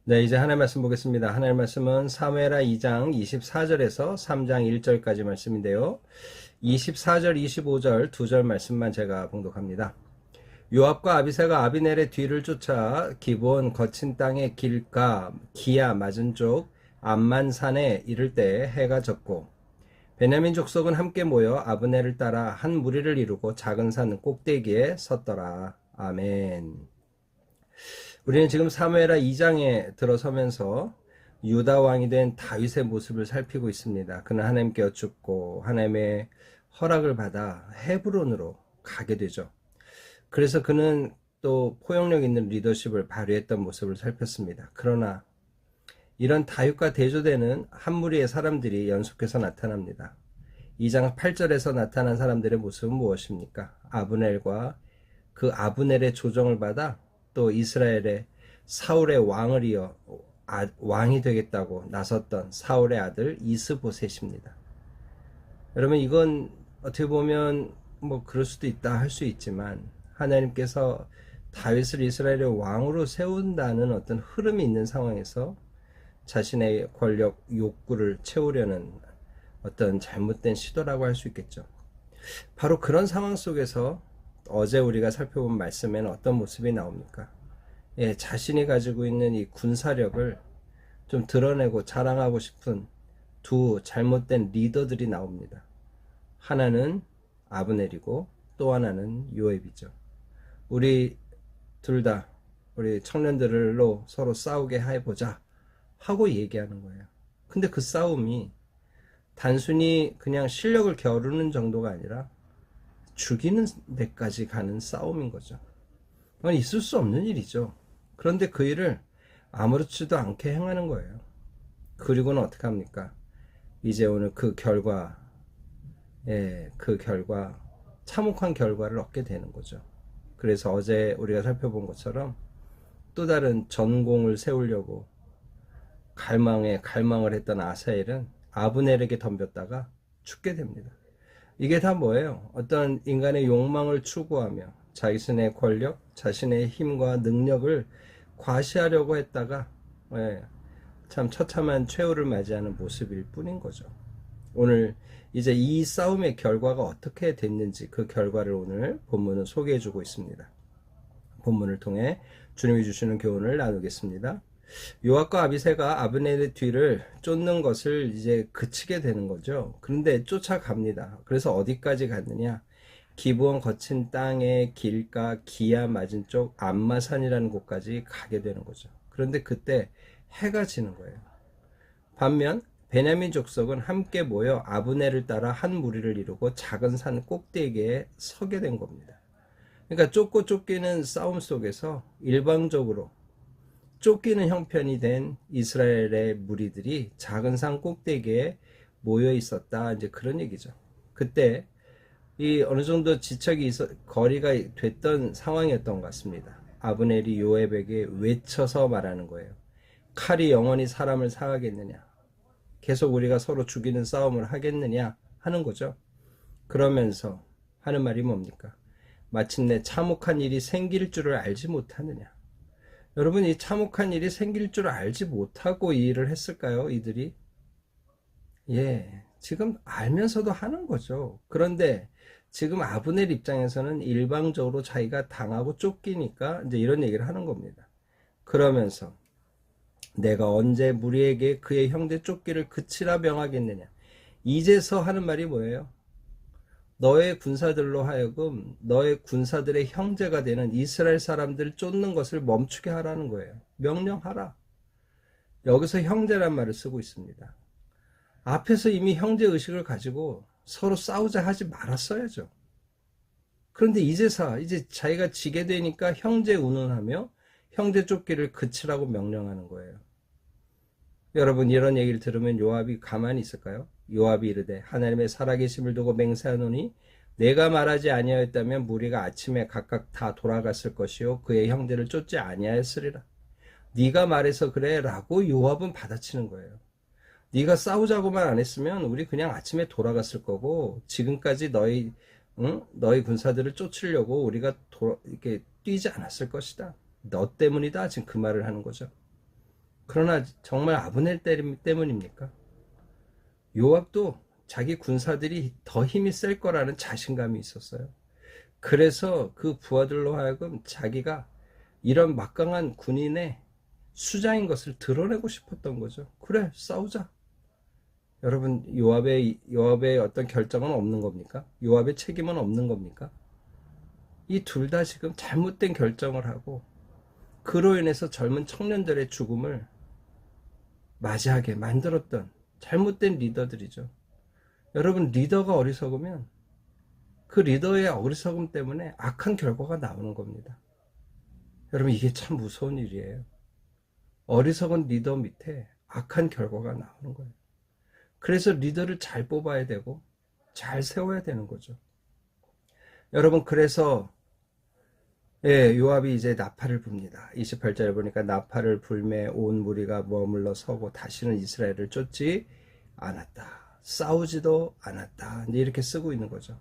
네, 이제 하나님 말씀 보겠습니다. 하나님 말씀은 사무엘하 2장 24절에서 3장 1절까지 말씀인데요. 24절, 25절 두 절 말씀만 제가 봉독합니다. 요압과 아비새가 아비넬의 뒤를 쫓아 기브온 거친 땅의 길가 기야 맞은 쪽 암만산에 이를 때 해가 졌고 베냐민 족속은 함께 모여 아브넬을 따라 한 무리를 이루고 작은 산 꼭대기에 섰더라. 아멘. 우리는 지금 사무엘하 2장에 들어서면서 유다 왕이 된 다윗의 모습을 살피고 있습니다. 그는 하나님께 여쭙고 하나님의 허락을 받아 헤브론으로 가게 되죠. 그래서 그는 또 포용력 있는 리더십을 발휘했던 모습을 살폈습니다. 그러나 이런 다윗과 대조되는 한 무리의 사람들이 연속해서 나타납니다. 2장 8절에서 나타난 사람들의 모습은 무엇입니까? 아브넬과 그 아브넬의 조정을 받아 또 이스라엘의 사울의 왕을 이어 왕이 되겠다고 나섰던 사울의 아들 이스보셋입니다. 여러분, 이건 어떻게 보면 뭐 그럴 수도 있다 할 수 있지만 하나님께서 다윗을 이스라엘의 왕으로 세운다는 어떤 흐름이 있는 상황에서 자신의 권력 욕구를 채우려는 어떤 잘못된 시도라고 할 수 있겠죠. 바로 그런 상황 속에서 어제 우리가 살펴본 말씀에는 어떤 모습이 나옵니까? 예, 자신이 가지고 있는 이 군사력을 좀 드러내고 자랑하고 싶은 두 잘못된 리더들이 나옵니다. 하나는 아브넬이고 또 하나는 요압이죠. 우리 둘 다 우리 청년들로 서로 싸우게 해보자 하고 얘기하는 거예요. 근데 그 싸움이 단순히 그냥 실력을 겨루는 정도가 아니라 죽이는 데까지 가는 싸움인 거죠. 그건 있을 수 없는 일이죠. 그런데 그 일을 아무렇지도 않게 행하는 거예요. 그리고는 어떻게 합니까? 이제 오늘 그 결과, 참혹한 결과를 얻게 되는 거죠. 그래서 어제 우리가 살펴본 것처럼 또 다른 전공을 세우려고 갈망을 했던 아사엘은 아브넬에게 덤볐다가 죽게 됩니다. 이게 다 뭐예요? 어떤 인간의 욕망을 추구하며 자신의 권력, 자신의 힘과 능력을 과시하려고 했다가 참 처참한 최후를 맞이하는 모습일 뿐인 거죠. 오늘 이제 이 싸움의 결과가 어떻게 됐는지 그 결과를 오늘 본문은 소개해주고 있습니다. 본문을 통해 주님이 주시는 교훈을 나누겠습니다. 요압과 아비새가 아브넬의 뒤를 쫓는 것을 이제 그치게 되는 거죠. 그런데 쫓아갑니다. 그래서 어디까지 갔느냐? 기브온 거친 땅의 길가 기야 맞은 쪽 암마산이라는 곳까지 가게 되는 거죠. 그런데 그때 해가 지는 거예요. 반면 베냐민 족속은 함께 모여 아브넬을 따라 한 무리를 이루고 작은 산 꼭대기에 서게 된 겁니다. 그러니까 쫓고 쫓기는 싸움 속에서 일방적으로 쫓기는 형편이 된 이스라엘의 무리들이 작은 산 꼭대기에 모여 있었다. 이제 그런 얘기죠. 그때 이 어느 정도 거리가 됐던 상황이었던 것 같습니다. 아브넬이 요압에게 외쳐서 말하는 거예요. 칼이 영원히 사람을 상하겠느냐? 계속 우리가 서로 죽이는 싸움을 하겠느냐? 하는 거죠. 그러면서 하는 말이 뭡니까? 마침내 참혹한 일이 생길 줄을 알지 못하느냐? 여러분, 이 참혹한 일이 생길 줄 알지 못하고 이 일을 했을까요? 이들이? 지금 알면서도 하는 거죠. 그런데 지금 아브넬 입장에서는 일방적으로 자기가 당하고 쫓기니까 이제 이런 얘기를 하는 겁니다. 그러면서 내가 언제 무리에게 그의 형제 쫓기를 그치라 명하겠느냐? 이제서 하는 말이 뭐예요? 너의 군사들로 하여금 너의 군사들의 형제가 되는 이스라엘 사람들을 쫓는 것을 멈추게 하라는 거예요. 명령하라. 여기서 형제란 말을 쓰고 있습니다. 앞에서 이미 형제 의식을 가지고 서로 싸우자 하지 말았어야죠. 그런데 이제 자기가 지게 되니까 형제 운운하며 형제 쫓기를 그치라고 명령하는 거예요. 여러분, 이런 얘기를 들으면 요압이 가만히 있을까요? 요압이 이르되 하나님의 살아계심을 두고 맹세하노니 내가 말하지 아니하였다면 무리가 아침에 각각 다 돌아갔을 것이요 그의 형제를 쫓지 아니하였으리라. 네가 말해서 그래 라고 요압은 받아치는 거예요. 네가 싸우자고만 안 했으면 우리 그냥 아침에 돌아갔을 거고 지금까지 너희 군사들을 쫓으려고 우리가 이렇게 뛰지 않았을 것이다. 너 때문이다. 지금 그 말을 하는 거죠. 그러나 정말 아브넬 때문입니까? 요압도 자기 군사들이 더 힘이 셀 거라는 자신감이 있었어요. 그래서 그 부하들로 하여금 자기가 이런 막강한 군인의 수장인 것을 드러내고 싶었던 거죠. 그래, 싸우자. 여러분, 요압의 어떤 결정은 없는 겁니까? 요압의 책임은 없는 겁니까? 이 둘 다 지금 잘못된 결정을 하고 그로 인해서 젊은 청년들의 죽음을 맞이하게 만들었던 잘못된 리더들이죠. 여러분, 리더가 어리석으면 그 리더의 어리석음 때문에 악한 결과가 나오는 겁니다. 여러분, 이게 참 무서운 일이에요. 어리석은 리더 밑에 악한 결과가 나오는 거예요. 그래서 리더를 잘 뽑아야 되고 잘 세워야 되는 거죠. 여러분, 그래서 요압이 이제 나팔을 붑니다. 28절에 보니까 나팔을 불매 온 무리가 머물러 서고 다시는 이스라엘을 쫓지 않았다. 싸우지도 않았다. 이렇게 쓰고 있는 거죠.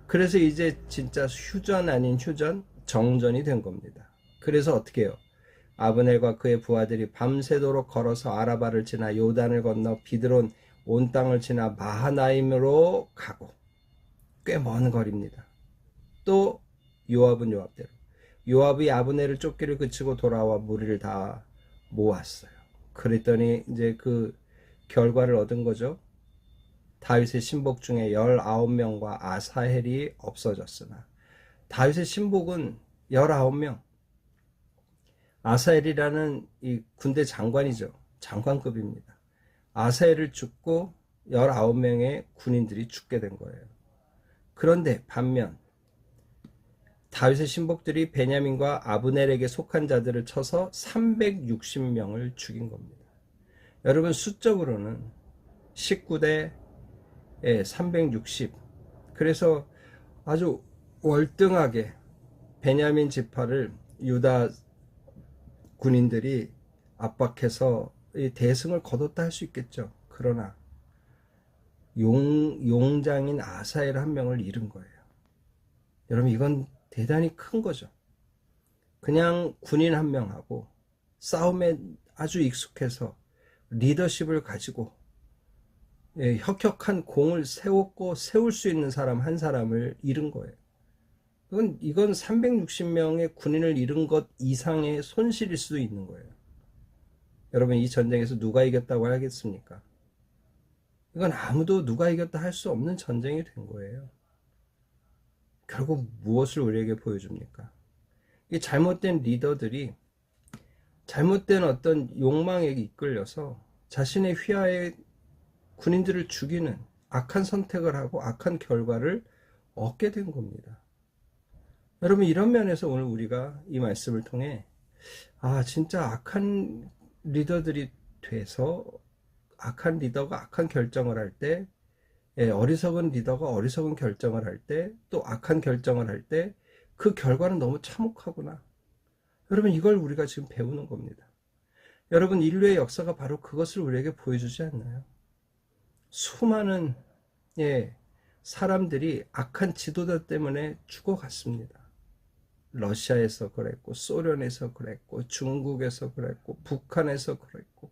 그래서 이제 진짜 휴전 아닌 휴전, 정전이 된 겁니다. 그래서 어떻게 해요? 아브넬과 그의 부하들이 밤새도록 걸어서 아라바를 지나 요단을 건너 비드론 온 땅을 지나 마하나임으로 가고, 꽤 먼 거리입니다. 또 요압은 요압대로 요압이 아브넬을 쫓기를 그치고 돌아와 무리를 다 모았어요. 그랬더니 이제 그 결과를 얻은 거죠. 다윗의 신복 중에 19명과 아사헬이 없어졌으나, 다윗의 신복은 19명, 아사헬이라는 이 군대 장관이죠. 장관급입니다. 아사헬을 죽고 19명의 군인들이 죽게 된 거예요. 그런데 반면 다윗의 신복들이 베냐민과 아브넬에게 속한 자들을 쳐서 360명을 죽인 겁니다. 여러분, 수적으로는 19대 360. 그래서 아주 월등하게 베냐민 지파를 유다 군인들이 압박해서 대승을 거뒀다 할 수 있겠죠. 그러나 용장인 아사엘 한 명을 잃은 거예요. 여러분, 이건 대단히 큰 거죠. 그냥 군인 한 명하고 싸움에 아주 익숙해서 리더십을 가지고 혁혁한 공을 세웠고 세울 수 있는 사람 한 사람을 잃은 거예요. 이건 360명의 군인을 잃은 것 이상의 손실일 수도 있는 거예요. 여러분, 이 전쟁에서 누가 이겼다고 하겠습니까? 이건 아무도 누가 이겼다 할 수 없는 전쟁이 된 거예요. 결국 무엇을 우리에게 보여줍니까? 이 잘못된 리더들이 잘못된 어떤 욕망에 이끌려서 자신의 휘하에 군인들을 죽이는 악한 선택을 하고 악한 결과를 얻게 된 겁니다. 여러분, 이런 면에서 오늘 우리가 이 말씀을 통해 진짜 악한 리더들이 돼서 악한 리더가 악한 결정을 할 때, 어리석은 리더가 어리석은 결정을 할 때, 또 악한 결정을 할 때 그 결과는 너무 참혹하구나. 여러분, 이걸 우리가 지금 배우는 겁니다. 여러분, 인류의 역사가 바로 그것을 우리에게 보여주지 않나요? 수많은 사람들이 악한 지도자 때문에 죽어갔습니다. 러시아에서 그랬고, 소련에서 그랬고, 중국에서 그랬고, 북한에서 그랬고,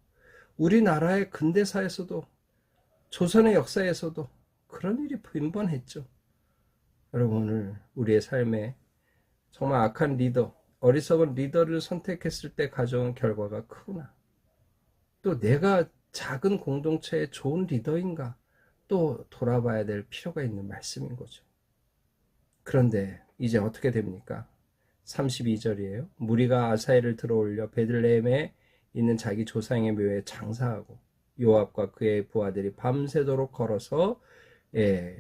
우리나라의 근대사에서도, 조선의 역사에서도 그런 일이 빈번했죠. 여러분, 오늘 우리의 삶에 정말 악한 리더, 어리석은 리더를 선택했을 때 가져온 결과가 크구나. 또 내가 작은 공동체의 좋은 리더인가 또 돌아봐야 될 필요가 있는 말씀인 거죠. 그런데 이제 어떻게 됩니까? 32절이에요. 무리가 아사엘을 들어올려 베들레헴에 있는 자기 조상의 묘에 장사하고 요압과 그의 부하들이 밤새도록 걸어서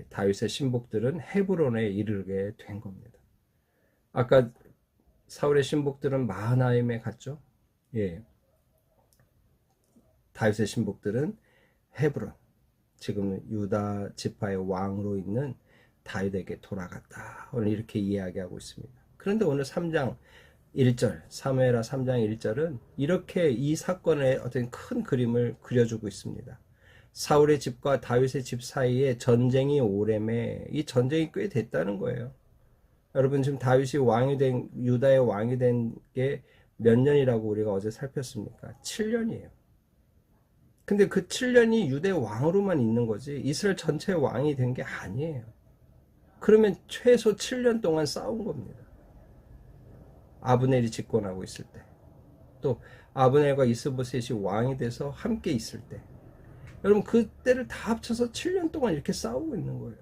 다윗의 신복들은 헤브론에 이르게 된 겁니다. 아까 사울의 신복들은 마하나임에 갔죠. 다윗의 신복들은 헤브론, 지금 유다 지파의 왕으로 있는 다윗에게 돌아갔다. 오늘 이렇게 이야기하고 있습니다. 그런데 오늘 3장 1절, 사무엘하 3장 1절은 이렇게 이 사건의 어떤 큰 그림을 그려주고 있습니다. 사울의 집과 다윗의 집 사이에 전쟁이 오래매, 이 전쟁이 꽤 됐다는 거예요. 여러분, 지금 다윗이 왕이 된, 유다의 왕이 된 게 몇 년이라고 우리가 어제 살폈습니까? 7년이에요. 근데 그 7년이 유대 왕으로만 있는 거지 이스라엘 전체 왕이 된 게 아니에요. 그러면 최소 7년 동안 싸운 겁니다. 아브넬이 집권하고 있을 때, 또 아브넬과 이스보셋이 왕이 돼서 함께 있을 때, 여러분 그때를 다 합쳐서 7년 동안 이렇게 싸우고 있는 거예요.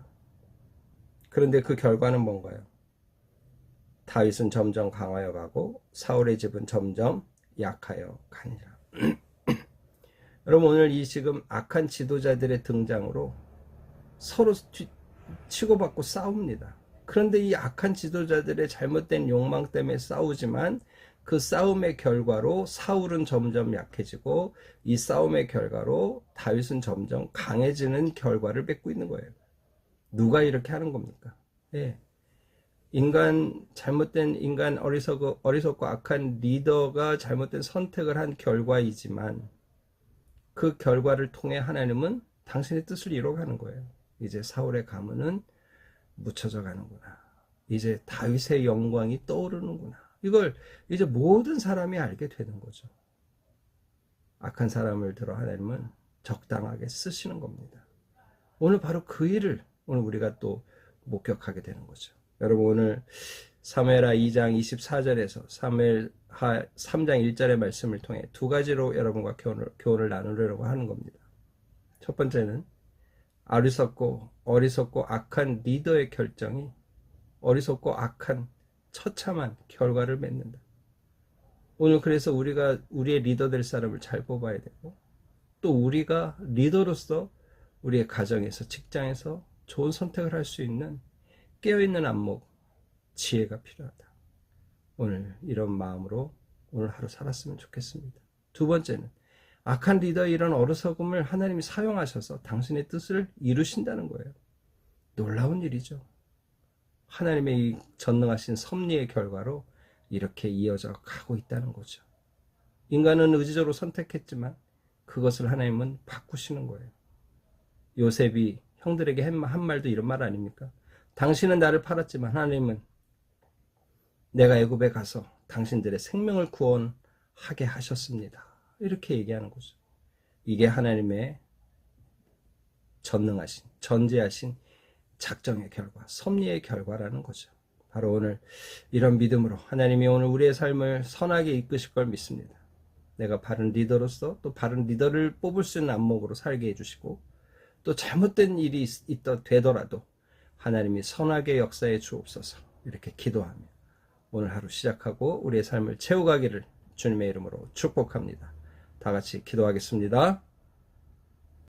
그런데 그 결과는 뭔가요? 다윗은 점점 강하여 가고 사울의 집은 점점 약하여 가니라. 여러분 오늘 이 지금 악한 지도자들의 등장으로 서로 치고받고 싸웁니다. 그런데 이 악한 지도자들의 잘못된 욕망 때문에 싸우지만 그 싸움의 결과로 사울은 점점 약해지고 이 싸움의 결과로 다윗은 점점 강해지는 결과를 맺고 있는 거예요. 누가 이렇게 하는 겁니까? 예. 잘못된 인간 어리석고 악한 리더가 잘못된 선택을 한 결과이지만 그 결과를 통해 하나님은 당신의 뜻을 이뤄가는 거예요. 이제 사울의 가문은 묻혀져 가는구나. 이제 다윗의 영광이 떠오르는구나. 이걸 이제 모든 사람이 알게 되는 거죠. 악한 사람을 들어 하나님은 적당하게 쓰시는 겁니다. 오늘 바로 그 일을 오늘 우리가 또 목격하게 되는 거죠. 여러분 오늘 사무엘하 2장 24절에서 사무엘하 3장 1절의 말씀을 통해 두 가지로 여러분과 교훈을 나누려고 하는 겁니다. 첫 번째는 어리석고 악한 리더의 결정이 어리석고 악한 처참한 결과를 맺는다. 오늘 그래서 우리가 우리의 리더 될 사람을 잘 뽑아야 되고 또 우리가 리더로서 우리의 가정에서 직장에서 좋은 선택을 할 수 있는 깨어있는 안목, 지혜가 필요하다. 오늘 이런 마음으로 오늘 하루 살았으면 좋겠습니다. 두 번째는 악한 리더의 이런 어리석음을 하나님이 사용하셔서 당신의 뜻을 이루신다는 거예요. 놀라운 일이죠. 하나님의 이 전능하신 섭리의 결과로 이렇게 이어져 가고 있다는 거죠. 인간은 의지적으로 선택했지만 그것을 하나님은 바꾸시는 거예요. 요셉이 형들에게 한 말도 이런 말 아닙니까? 당신은 나를 팔았지만 하나님은 내가 애굽에 가서 당신들의 생명을 구원하게 하셨습니다. 이렇게 얘기하는 거죠. 이게 하나님의 전능하신, 전지하신 작정의 결과, 섭리의 결과라는 거죠. 바로 오늘 이런 믿음으로 하나님이 오늘 우리의 삶을 선하게 이끄실 걸 믿습니다. 내가 바른 리더로서 또 바른 리더를 뽑을 수 있는 안목으로 살게 해주시고 또 잘못된 일이 되더라도 하나님이 선하게 역사해 주옵소서 이렇게 기도하며 오늘 하루 시작하고 우리의 삶을 채워가기를 주님의 이름으로 축복합니다. 다 같이 기도하겠습니다.